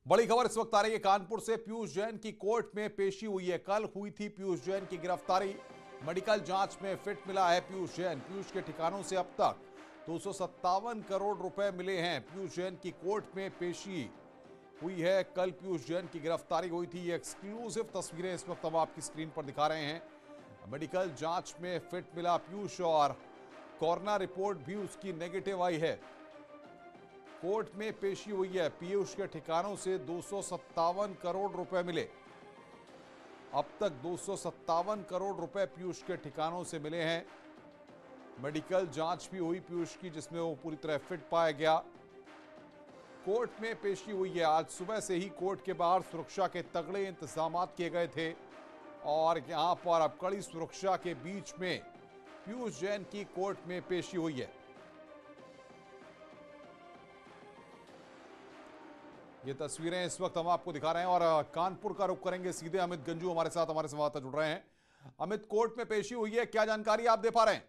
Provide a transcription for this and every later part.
बड़ी खबर इस वक्त आ रही है कानपुर से। पीयूष जैन की कोर्ट में पेशी हुई है। कल हुई थी पीयूष जैन की गिरफ्तारी। मेडिकल जांच में फिट मिला है पीयूष जैन। पीयूष के ठिकानों से अब तक 257 करोड़ रुपए मिले हैं। पीयूष जैन की कोर्ट में पेशी हुई है। कल पीयूष जैन की गिरफ्तारी हुई थी। ये एक्सक्लूसिव तस्वीरें इस वक्त हम आपकी स्क्रीन पर दिखा रहे हैं। मेडिकल जांच में फिट मिला पीयूष और कोरोना रिपोर्ट भी उसकी नेगेटिव आई है। कोर्ट में पेशी हुई है। पीयूष के ठिकानों से 257 करोड़ रुपए मिले। अब तक 257 करोड़ रुपए पीयूष के ठिकानों से मिले हैं। मेडिकल जांच भी हुई पीयूष की, जिसमें वो पूरी तरह फिट पाया गया। कोर्ट में पेशी हुई है। आज सुबह से ही कोर्ट के बाहर सुरक्षा के तगड़े इंतजाम किए गए थे और यहां पर अब कड़ी सुरक्षा के बीच में पीयूष जैन की कोर्ट में पेशी हुई है। ये तस्वीरें इस वक्त हम आपको दिखा रहे हैं और कानपुर का रुख करेंगे सीधे। अमित गंजू हमारे साथ, हमारे संवाददाता जुड़ रहे हैं। अमित, कोर्ट में पेशी हुई है, क्या जानकारी आप दे पा रहे हैं?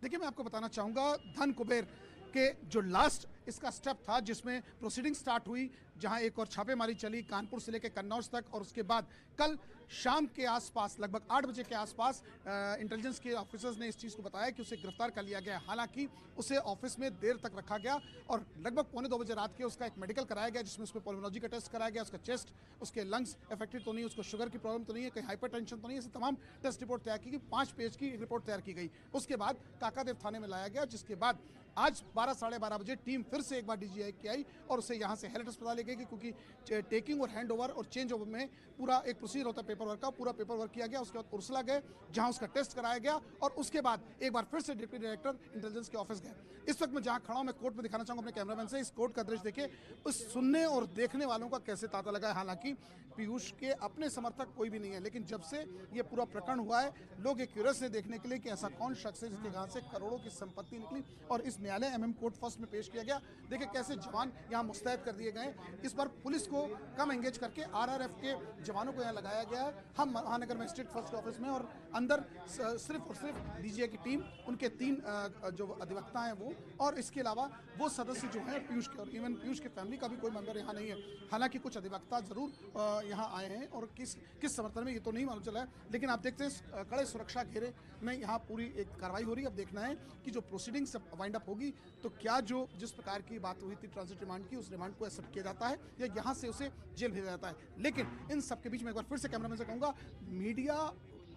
देखिए, मैं आपको बताना चाहूंगा, धन कुबेर के जो लास्ट इसका स्टेप था जिसमें प्रोसीडिंग स्टार्ट हुई, जहां एक और छापेमारी चली कानपुर से लेकर कन्नौज तक, और उसके बाद कल शाम के आसपास लगभग 8 बजे के आसपास इंटेलिजेंस के ऑफिसर्स ने इस चीज़ को बताया कि उसे गिरफ्तार कर लिया गया। हालांकि उसे ऑफिस में देर तक रखा गया और लगभग 1:45 बजे रात के उसका एक मेडिकल कराया गया, जिसमें उसमें पल्मोनोलॉजी का टेस्ट कराया गया, उसका चेस्ट, उसके लंग्स अफेक्टेड तो नहीं, उसको शुगर की प्रॉब्लम तो नहीं है, कहीं हाइपरटेंशन तो नहीं है, ऐसे तमाम टेस्ट रिपोर्ट तैयार की गई। 5 पेज की एक रिपोर्ट तैयार की गई। उसके बाद काकादेव थाने में लाया गया, जिसके बाद आज 12 साढ़े 12 बजे टीम फिर से एक बार डीजीआई की आई और उसे यहाँ से हेरिटेज अस्पताल ले गई, क्योंकि टेकिंग और हैंड ओवर और चेंज ओवर में पूरा एक प्रोसीजर होता है पेपर वर्क का, पूरा पेपर वर्क किया गया। उसके बाद उर्सला गए, जहां उसका टेस्ट कराया गया और उसके बाद एक बार फिर से डिप्टी डायरेक्टर इंटेलिजेंस के ऑफिस गए। इस वक्त मैं जहां खड़ा हूं, मैं कोर्ट में दिखाना चाहूंगा अपने कैमरामैन से। इस कोर्ट का दृश्य देखिए, उस सुनने और देखने वालों का कैसे तांता लगा है। हालांकि पीयूष के अपने समर्थक कोई भी नहीं है, लेकिन जब से ये पूरा प्रकरण हुआ है, लोग एक क्यूरियस है देखने के लिए कि ऐसा कौन शख्स है जिसके यहाँ से करोड़ों की संपत्ति निकली और इस न्यायालय एमएम कोर्ट फर्स्ट में पेश किया गया। देखिए कैसे जवान यहाँ मुस्तैद कर दिए गए। इस बार पुलिस को कम एंगेज करके आरआरएफ के जवानों को यहाँ लगाया गया है। हम महानगर मजिस्ट्रेट फर्स्ट ऑफिस में और अंदर सिर्फ और सिर्फ डीजीआई की टीम, उनके 3 जो अधिवक्ता हैं वो, और इसके अलावा वो सदस्य जो हैं पीयूष के, और इवन पीयूष के फैमिली का भी कोई मेंबर यहाँ नहीं है। हालांकि कुछ अधिवक्ता जरूर यहाँ आए हैं और किस समर्थन में ये तो नहीं मालूम चला है, लेकिन आप देखते हैं कड़े सुरक्षा घेरे में यहाँ पूरी एक कार्रवाई हो रही है। अब देखना है कि जो प्रोसीडिंग सब वाइंड अप होगी तो क्या जो जिस प्रकार की बात हुई थी ट्रांजिट रिमांड की, उस रिमांड को एक्सेप्ट किया जाता है या यहाँ से उसे जेल भेजा जाता है। लेकिन इन सब के बीच में एक बार फिर से कैमरामैन से कहूँगा, मीडिया,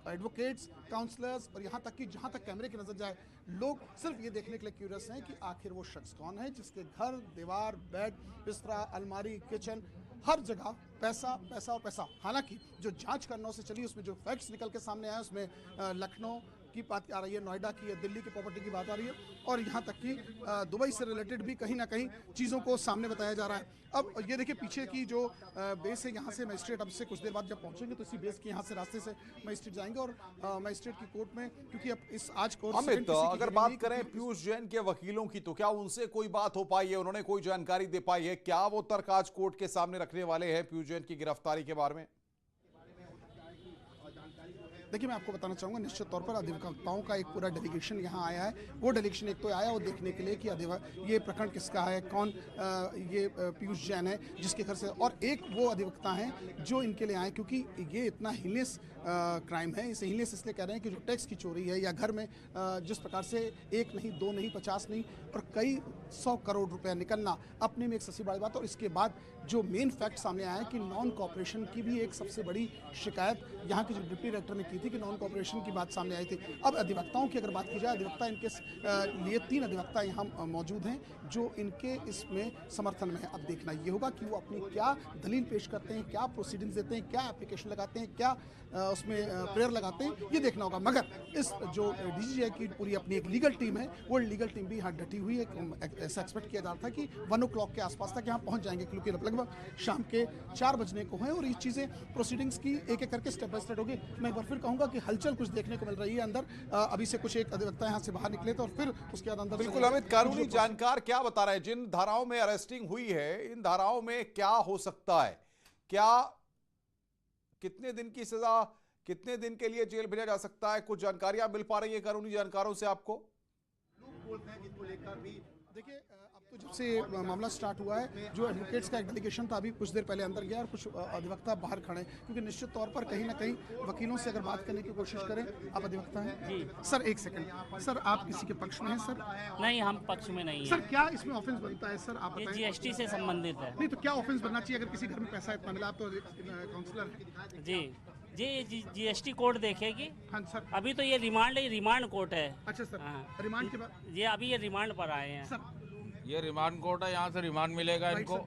एडवोकेट्स, काउंसलर्स और यहाँ तक कि जहाँ तक कैमरे की नजर जाए, लोग सिर्फ ये देखने के लिए क्यूरियस हैं कि आखिर वो शख्स कौन है जिसके घर, दीवार, बेड, बिस्तरा, अलमारी, किचन, हर जगह पैसा पैसा और पैसा। हालांकि जो जांच करना से चली, उसमें जो फैक्ट्स निकल के सामने आए, उसमें लखनऊ की बात आ रही है, नोएडा की है, दिल्ली की प्रॉपर्टी की बात आ रही है और यहाँ तक कि दुबई से रिलेटेड भी कहीं ना कहीं चीज़ों को सामने बताया जा रहा है। अब ये देखिए पीछे की जो बेस है, यहाँ से मजिस्ट्रेट अब से कुछ देर बाद जब पहुँचेंगे तो इसी बेस के यहाँ से रास्ते से मजिस्ट्रेट जाएंगे और मजिस्ट्रेट की कोर्ट में, क्योंकि अब इस आज कोर्ट अमित, अगर बात करें पीयूष जैन के वकीलों की, तो क्या उनसे कोई बात हो पाई है? उन्होंने कोई जानकारी दे पाई है? क्या वो तर्क आज कोर्ट के सामने रखने वाले हैं पीयूष जैन की गिरफ्तारी के बारे में? देखिए, मैं आपको बताना चाहूँगा, निश्चित तौर पर अधिवक्ताओं का एक पूरा डेलीगेशन यहाँ आया है। वो डेलीगेशन एक तो आया वो देखने के लिए कि ये प्रकरण किसका है, कौन ये पीयूष जैन है जिसके घर से, और एक वो अधिवक्ता हैं जो इनके लिए आए क्योंकि ये इतना हीनियस क्राइम है। इसे हीनियस इसलिए कह रहे हैं कि जो टैक्स की चोरी है या घर में जिस प्रकार से 1 नहीं, 2 नहीं, 50 नहीं और कई 100 करोड़ रुपया निकलना अपने में एक सबसे बड़ी बात। और इसके बाद जो मेन फैक्ट सामने आया है कि नॉन कॉपरेशन की भी एक सबसे बड़ी शिकायत यहाँ के जो डिप्टी डायरेक्टर ने की थी कि नॉन कॉपरेशन की बात सामने आई थी। अब अधिवक्ताओं की अगर बात की जाए, अधिवक्ता इनके लिए 3 अधिवक्ता यहाँ मौजूद हैं जो इनके इसमें समर्थन में है। अब देखना ये होगा कि वो अपनी क्या दलील पेश करते हैं, क्या प्रोसीडिंग्स देते हैं, क्या एप्लीकेशन लगाते हैं, क्या उसमें प्रेयर लगाते हैं, ये देखना होगा। मगर इस जो डीजीआई की पूरी अपनी एक लीगल टीम है, वो लीगल टीम भी यहाँ डटी हुई है। ऐसा एक्सपेक्ट किया जा रहा था कि 1 o'clock के आसपास तक यहाँ पहुँच जाएंगे, क्योंकि लगभग शाम के 4 बजने को हैं और ये चीज़ें प्रोसीडिंग्स की एक एक करके स्टेप बाय स्टेप होगी। मैं एक बार फिर कहूँगा कि हलचल कुछ देखने को मिल रही है अंदर। अभी से कुछ एक अधिवक्ता यहाँ से बाहर निकले थे और फिर उसके बाद अंदर। बिल्कुल अमित, कानूनी जानकार क्या बता रहे हैं? जिन धाराओं में अरेस्टिंग हुई है, इन धाराओं में क्या हो सकता है? क्या कितने दिन की सजा, कितने दिन के लिए जेल भेजा जा सकता है? कुछ जानकारियां मिल पा रही है कानूनी जानकारों से आपको? लोग बोलते हैं कि इसको लेकर भी देखिए अब तो जब से मामला स्टार्ट हुआ है, जो एडवोकेट्स का एक डेलीगेशन था अभी कुछ देर पहले अंदर गया और कुछ अधिवक्ता बाहर खड़े हैं, क्योंकि निश्चित तौर पर कहीं ना कहीं वकीलों से अगर बात करने की कोशिश करें। आप अधिवक्ता हैं जी सर? एक सेकंड सर, आप किसी के पक्ष में हैं सर? नहीं, हम पक्ष में नहीं सर है। क्या इसमें ऑफेंस बनता है सर, आप ये बताएं। जीएसटी से संबंधित है। नहीं तो क्या ऑफेंस बनना चाहिए अगर किसी घर में पैसा इतना मिला? आप तो काउंसलर हैं। जी जी जीएसटी कोर्ट देखेगी। हाँ सर। अभी तो ये रिमांड कोर्ट है। अच्छा सर, हाँ। रिमांड के बाद ये रिमांड पर आए हैं। सर ये रिमांड कोर्ट है, यहाँ से रिमांड मिलेगा राइट इनको।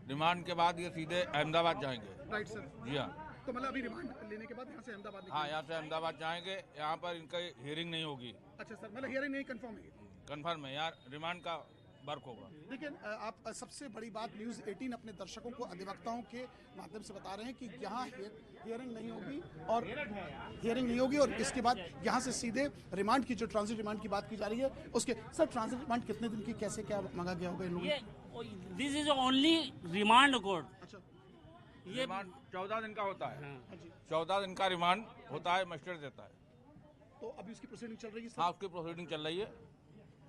रिमांड के बाद ये सीधे अहमदाबाद जाएंगे। Right sir. जी हाँ। तो मतलब अभी रिमांड लेने के बाद यहाँ से अहमदाबाद हाँ, निकलेंगे। यहाँ से अहमदाबाद जाएंगे। यहाँ पर इनका हियरिंग नहीं होगी, अच्छा सर, मतलब हियरिंग नहीं कंफर्म है। कन्फर्म है। यार रिमांड का वर्क होगा। देखिए आप सबसे बड़ी बात न्यूज़ 18 अपने दर्शकों को अधिवक्ताओं के माध्यम से बता रहे हैं कि यहाँ हियरिंग नहीं होगी और इसके बाद यहाँ से सीधे रिमांड की, जो ट्रांजिट रिमांड की बात की जा रही है उसके। सर ट्रांजिट रिमांड कितने दिन की, कैसे क्या मांगा गया होगा इन लोगों? ये this is only remand court. अच्छा ये रिमांड 14 दिन का होता है। हाँ। 14 दिन का रिमांड होता है, मजिस्ट्रेट देता है। तो अभी उसकी प्रोसीडिंग चल रही है हाँ, सर? उसकी प्रोसीडिंग चल रही है।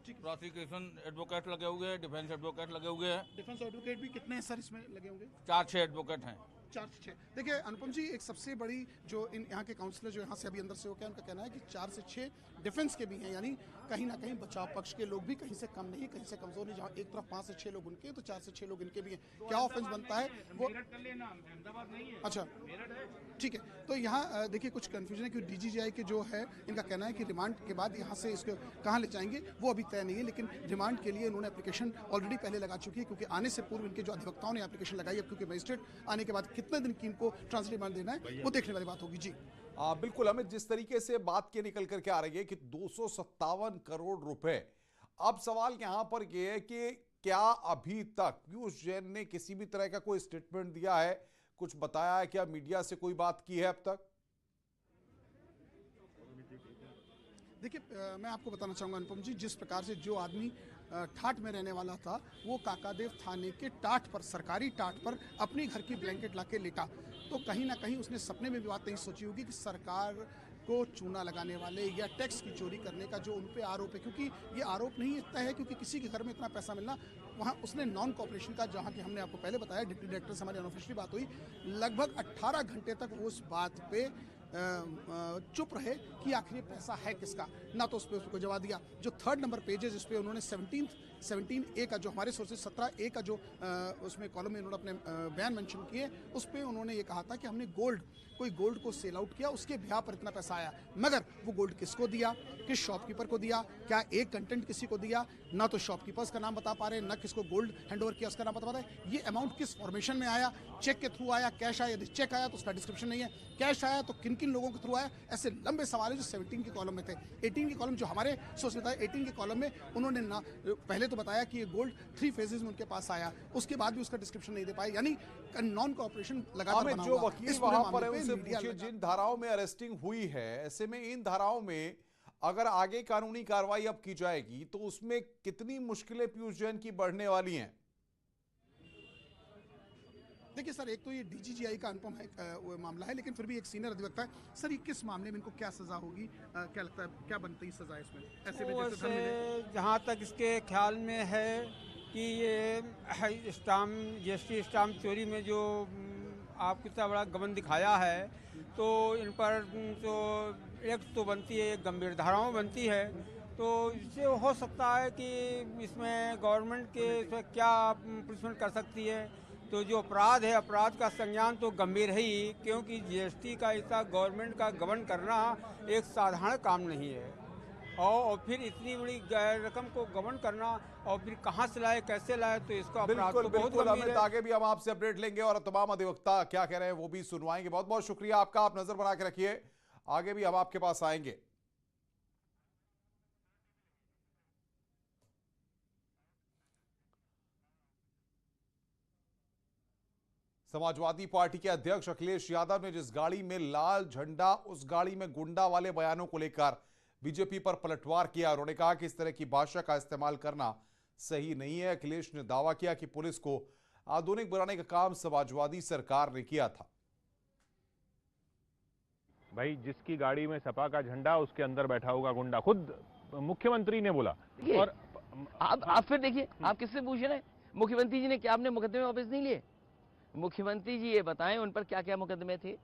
ठीक है। प्रोसिक्यूशन एडवोकेट लगे हुए हैं, डिफेंस एडवोकेट लगे हुए हैं। डिफेंस एडवोकेट भी कितने हैं सर इसमें लगे होंगे? 4-6 एडवोकेट हैं। 4 से 6। देखिए अनुपम जी, एक सबसे बड़ी जो इन यहाँ के काउंसलर जो यहाँ से अभी अंदर से होकर, उनका कहना है कि 4 से 6 डिफेंस के भी हैं, यानी कहीं ना कहीं बचाव पक्ष के लोग भी कहीं से कम नहीं, कहीं से कमजोर नहीं। जहाँ एक तरफ 5 से 6 लोग उनके, तो 4 से 6 लोग इनके भी हैं। क्या ऑफेंस बनता है वो? अच्छा ठीक है। तो यहाँ देखिए कुछ कन्फ्यूजन है, क्योंकि डीजीजीआई के जो है इनका कहना है कि रिमांड के बाद यहाँ से इसको कहाँ ले जाएंगे वो अभी तय नहीं है, लेकिन रिमांड के लिए उन्होंने एप्लीकेशन ऑलरेडी पहले लगा चुकी है, क्योंकि आने से पूर्व इनके जो अधिवक्ताओं ने एप्लीकेशन लगाई है, क्योंकि मजिस्ट्रेट आने के बाद कितने दिन की इनको ट्रांजिट रिमांड देना है वो देखने वाली बात होगी। जी बिल्कुल अमित, जिस तरीके से बात के निकल करके आ रही है कि 257 करोड़ रुपए, अब सवाल यहां पर यह है कि क्या अभी तक पीयूष जैन ने किसी भी तरह का कोई स्टेटमेंट दिया है, कुछ बताया है क्या, मीडिया से कोई बात की है अब तक? देखिए मैं आपको बताना चाहूँगा अनुपम जी, जिस प्रकार से जो आदमी ठाठ में रहने वाला था, वो काकादेव थाने के टाट पर, सरकारी टाट पर अपनी घर की ब्लैंकेट लाके लेटा, तो कहीं ना कहीं उसने सपने में भी बात नहीं सोची होगी कि सरकार को चूना लगाने वाले या टैक्स की चोरी करने का जो उन पे आरोप है, क्योंकि ये आरोप नहीं इतना है क्योंकि किसी के घर में इतना पैसा मिलना, वहाँ उसने नॉन कॉपरेशन का, जहाँ की हमने आपको पहले बताया डिप्टी डायरेक्टर से हमारी अनऑफिशियली बात हुई, लगभग 18 घंटे तक उस बात पे चुप रहे कि आखिर पैसा है किसका, ना तो उस पर उसको जवाब दिया। जो 3rd नंबर पेज है जिस पे उन्होंने 17A का, जो हमारे सोर्सेज 17A का जो उसमें कॉलम में उन्होंने अपने बयान मेंशन किए, उस पे उन्होंने ये कहा था कि हमने कोई गोल्ड को सेल आउट किया, उसके ब्याह पर इतना पैसा आया, मगर वो गोल्ड किसको दिया, किस शॉपकीपर को दिया, क्या एक कंटेंट किसी को दिया, ना तो शॉपकीपर्स का नाम बता पा रहे, ना किसको गोल्ड हैंडओवर किया उसका नाम बता पा रहे। ये अमाउंट किस फॉर्मेशन में आया, चेक के थ्रू आया, कैश आया, यदि चेक आया तो उसका डिस्क्रिप्शन नहीं है, कैश आया तो किन किन लोगों के थ्रू आया, ऐसे लंबे सवाल है जो 17 के कॉलम में थे। 18 के कॉलम जो हमारे सोर्स बताया, 18 के कॉलम में उन्होंने ना पहले तो बताया कि ये गोल्ड 3 फेजेस में उनके पास आया, उसके बाद भी उसका डिस्क्रिप्शन नहीं दे पाए, यानी नॉन कॉपरेशन लगातार बना जो हुआ। वकील इस पूरे वहां पर है मामले पे उनसे मीडिया पूछिए, लगा। जिन धाराओं में अरेस्टिंग हुई है, ऐसे में इन धाराओं में अगर आगे कानूनी कार्रवाई अब की जाएगी तो उसमें कितनी मुश्किलें पीयूष जैन की बढ़ने वाली हैं? देखिए सर, एक तो ये डीजीजीआई का अनुपम है मामला है, लेकिन फिर भी एक सीनियर अधिवक्ता है सर, ये किस मामले में इनको क्या सजा होगी, क्या लगता है क्या बनती सजा इसमें, ऐसे में जैसे धन मिले? जहाँ तक इसके ख्याल में है कि ये स्टाम्प जीएसटी स्टाम्प चोरी में जो आपको इतना बड़ा गबन दिखाया है, तो इन पर तो एक्ट तो बनती है, एक गंभीर धाराओं बनती है, तो इससे हो सकता है कि इसमें गवर्नमेंट के इसमें क्या पनिशमेंट कर सकती है। तो जो अपराध है, अपराध का संज्ञान तो गंभीर है ही, क्योंकि जीएसटी का इतना गवर्नमेंट का गबन करना एक साधारण काम नहीं है, और फिर इतनी बड़ी रकम को गबन करना, और फिर कहाँ से लाए, कैसे लाए, तो इसका अपराध तो बहुत गंभीर है। आगे भी हम आपसे अपडेट लेंगे और तमाम अधिवक्ता क्या कह रहे हैं वो भी सुनवाएंगे। बहुत बहुत शुक्रिया आपका, आप नजर बना के रखिए, आगे भी हम आपके पास आएंगे। समाजवादी पार्टी के अध्यक्ष अखिलेश यादव ने जिस गाड़ी में लाल झंडा, उस गाड़ी में गुंडा वाले बयानों को लेकर बीजेपी पर पलटवार किया। उन्होंने कहा कि इस तरह की भाषा का इस्तेमाल करना सही नहीं है। अखिलेश ने दावा किया कि पुलिस को आधुनिक बनाने का काम समाजवादी सरकार ने किया था। भाई, जिसकी गाड़ी में सपा का झंडा, उसके अंदर बैठा होगा गुंडा, खुद मुख्यमंत्री ने बोला। और आप फिर देखिए, आप किससे पूछ रहे हैं? मुख्यमंत्री जी ने क्या आपने मुकदमे वापस नहीं लिए? मुख्यमंत्री जी ये बताएं उन पर क्या क्या मुकदमे थे।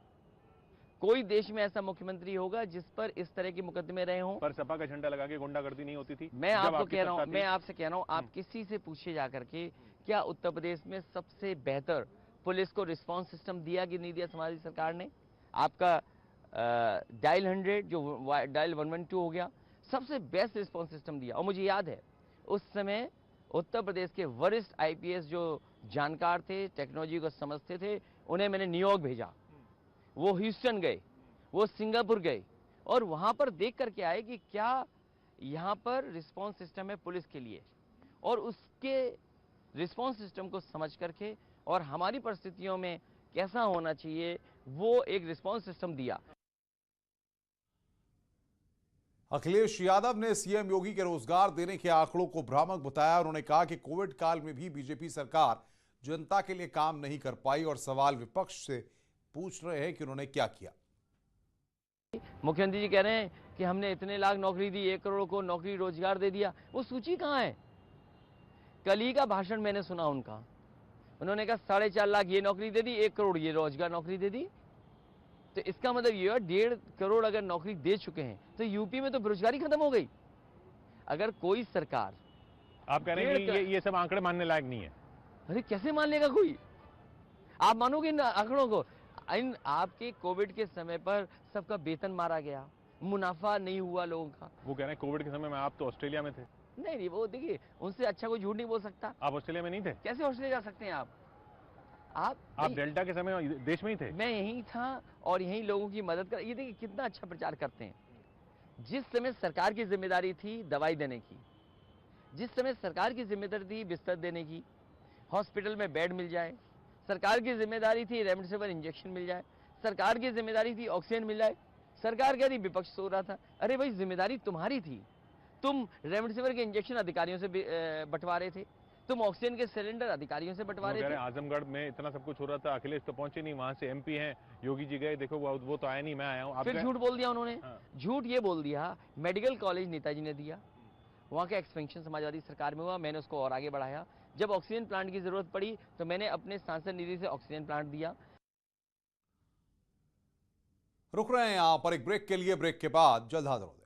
कोई देश में ऐसा मुख्यमंत्री होगा जिस पर इस तरह के मुकदमे रहे हों? पर सपा का झंडा लगा के गुंडागर्दी नहीं होती थी? मैं जब आपको आपकी कह रहा हूं, सत्ता थी? मैं आपसे कह रहा हूं, आप किसी से पूछिए जाकर के, क्या उत्तर प्रदेश में सबसे बेहतर पुलिस को रिस्पांस सिस्टम दिया कि नहीं दिया हमारी सरकार ने? आपका डायल 100 जो डायल 112 हो गया, सबसे बेस्ट रिस्पांस सिस्टम दिया। और मुझे याद है उस समय उत्तर प्रदेश के वरिष्ठ आईपीएस जो जानकार थे, टेक्नोलॉजी को समझते थे, उन्हें मैंने न्यूयॉर्क भेजा, वो ह्यूस्टन गए, वो सिंगापुर गए और वहां पर देख करके आए कि क्या यहाँ पर रिस्पांस सिस्टम है पुलिस के लिए, और उसके रिस्पांस सिस्टम को समझ करके और हमारी परिस्थितियों में कैसा होना चाहिए वो एक रिस्पांस सिस्टम दिया। अखिलेश यादव ने सीएम योगी के रोजगार देने के आंकड़ों को भ्रामक बताया। उन्होंने कहा कि कोविड काल में भी बीजेपी सरकार जनता के लिए काम नहीं कर पाई और सवाल विपक्ष से पूछ रहे हैं कि उन्होंने क्या किया। मुख्यमंत्री जी कह रहे हैं कि हमने इतने लाख नौकरी दी, 1 करोड़ को नौकरी रोजगार दे दिया। वो सूची कहाँ है? कल ही का भाषण मैंने सुना उनका, उन्होंने कहा 4.5 लाख ये नौकरी दे दी, 1 करोड़ ये रोजगार नौकरी दे दी। तो इसका मतलब ये है 1.5 करोड़ अगर नौकरी दे चुके हैं तो यूपी में तो बेरोजगारी खत्म हो गई। अगर कोई सरकार, आप कह रहे हैं कि ये सब आंकड़े मानने लायक नहीं है? अरे कैसे मान लेगा कोई? आप मानोगे इन आंकड़ों को? इन आपके कोविड के समय पर सबका वेतन मारा गया, मुनाफा नहीं हुआ लोगों का। वो कह रहे हैं कोविड के समय में आप तो ऑस्ट्रेलिया में थे। नहीं, वो देखिए, उनसे अच्छा कोई झूठ नहीं बोल सकता। आप ऑस्ट्रेलिया में नहीं थे? कैसे ऑस्ट्रेलिया जा सकते हैं आप डेल्टा के समय देश में ही थे? मैं यहीं था और यहीं लोगों की मदद कर। ये देखिए कितना अच्छा प्रचार करते हैं। जिस समय सरकार की जिम्मेदारी थी दवाई देने की, जिस समय सरकार की जिम्मेदारी थी बिस्तर देने की, हॉस्पिटल में बेड मिल जाए, सरकार की जिम्मेदारी थी रेमडेसिविर इंजेक्शन मिल जाए, सरकार की जिम्मेदारी थी ऑक्सीजन मिल जाए, सरकार कह रही विपक्ष सो रहा था। अरे भाई, जिम्मेदारी तुम्हारी थी। तुम रेमडेसिविर के इंजेक्शन अधिकारियों से बंटवा रहे थे, तुम ऑक्सीजन के सिलेंडर अधिकारियों से बंटवा रहे थे। आजमगढ़ में इतना सब कुछ हो रहा था, अखिलेश तो पहुंचे नहीं, वहां से एमपी हैं, योगी जी गए, देखो वो तो आया नहीं, मैं आया हूं। फिर झूठ बोल दिया उन्होंने। झूठ ये बोल दिया मेडिकल कॉलेज नेताजी ने दिया, वहां का एक्सपेंशन समाजवादी सरकार में हुआ, मैंने उसको और आगे बढ़ाया। जब ऑक्सीजन प्लांट की जरूरत पड़ी तो मैंने अपने सांसद निधि से ऑक्सीजन प्लांट दिया। रुक रहे हैं यहां पर एक ब्रेक के लिए, ब्रेक के बाद जल्द हाजिर होंगे।